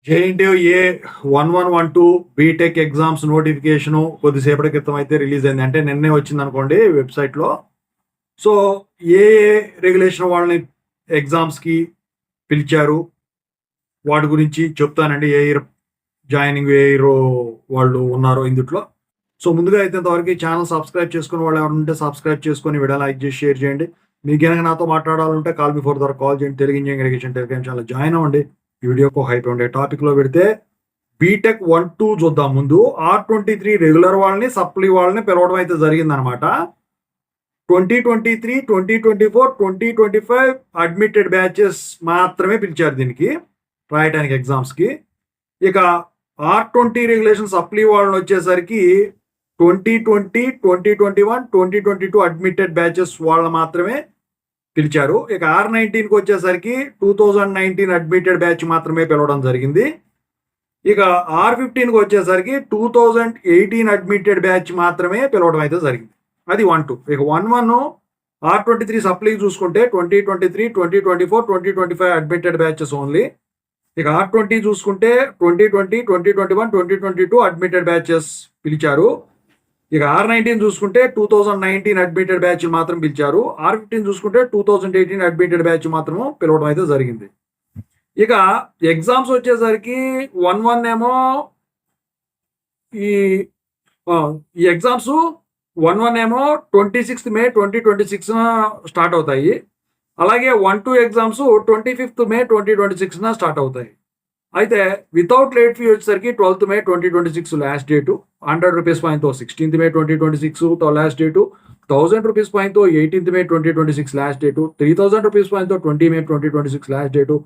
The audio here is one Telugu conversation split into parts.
జేఎన్టీయూ ఏ 1112 బీటెక్ ఎగ్జామ్స్ నోటిఫికేషను కొద్దిసేపటి క్రితం అయితే రిలీజ్ అయింది. అంటే నిన్నే వచ్చింది అనుకోండి వెబ్సైట్లో. సో ఏ రెగ్యులేషన్ వాళ్ళని ఎగ్జామ్స్కి పిలిచారు వాటి గురించి చెప్తానండి. ఏ ఇయర్ జాయినింగ్, ఏ ఇయర్ వాళ్ళు ఉన్నారో ఇందుట్లో. సో ముందుగా అయితే ఇంతవరకు ఈ ఛానల్ సబ్స్క్రైబ్ చేసుకుని వాళ్ళు ఎవరు ఉంటే సబ్స్క్రైబ్ చేసుకొని వీడియో లైక్ చేసి షేర్ చేయండి. మీకు కనుక నాతో మాట్లాడాలంటే కాల్ బిఫోర్ ద్వారా కాల్ చేయండి. Telugu engineering education Telegram channel join అవ్వండి. ఈ వీడియోకి ఒక హైప్ ఉండే టాపిక్లో పెడితే బీటెక్ 1-2 చూద్దాం. ముందు R23 రెగ్యులర్ వాళ్ళని, సప్లీ వాళ్ళని పిలవడం అయితే జరిగిందనమాట. 2023, 2024, 2025 అడ్మిటెడ్ బ్యాచెస్ మాత్రమే పిలిచారు దీనికి రాయడానికి ఎగ్జామ్స్కి. ఇక R20 రెగ్యులేషన్ సప్లీ వాళ్ళని వచ్చేసరికి 2020, 2021, 2022 అడ్మిటెడ్ బ్యాచెస్ వాళ్ళని మాత్రమే పిలిచారు. ఇక R19కి వచ్చేసరికి 2019 అడ్మిటెడ్ బ్యాచ్ మాత్రమే పిలవడం జరిగింది. ఇక R15కి వచ్చేసరికి 2018 అడ్మిటెడ్ బ్యాచ్ మాత్రమే పిలవడం అయితే జరిగింది. అది 1-2. ఇక 1-1 R23 సప్లీ చూసుకుంటే 2023, 2024, 2025 అడ్మిటెడ్ బ్యాచెస్ ఓన్లీ. ఇక R20 చూసుకుంటే 2020, 2021, 2022 అడ్మిటెడ్ బ్యాచెస్ పిలిచారు. ఇక R19 చూసుకుంటే 2019 అడ్మిటెడ్ బ్యాచ్ మాత్రం పిలిచారు. R15 చూసుకుంటే 2018 అడ్మిటెడ్ బ్యాచ్ మాత్రం పిలవడం అయితే జరిగింది. ఇక ఎగ్జామ్స్ వచ్చేసరికి 1-1 ఏమో ఈ ఎగ్జామ్స్ 1-1 ఏమో 26th May 2026 స్టార్ట్ అవుతాయి. అలాగే 1-2 ఎగ్జామ్స్ 25th May 2026 స్టార్ట్ అవుతాయి. అయితే వితౌట్ లేట్ ఫీ వచ్చేసరికి 12th May 2026 last date. 100 rupees ఫైన్తో 16th May 2026 last date. 1000 rupees ఫైన్తో 18th May 2026 last date. 3000 rupees ఫైన్తో 20 May 2026 లాస్ట్ డేటు.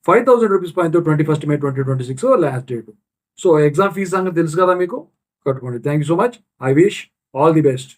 5000 రూపీస్ ఫైన్తో 21st May 2026 last date. So exam fees సంగతి తెలుసు కదా మీకు, కట్టుకోండి. Thank you so much. I wish all the best.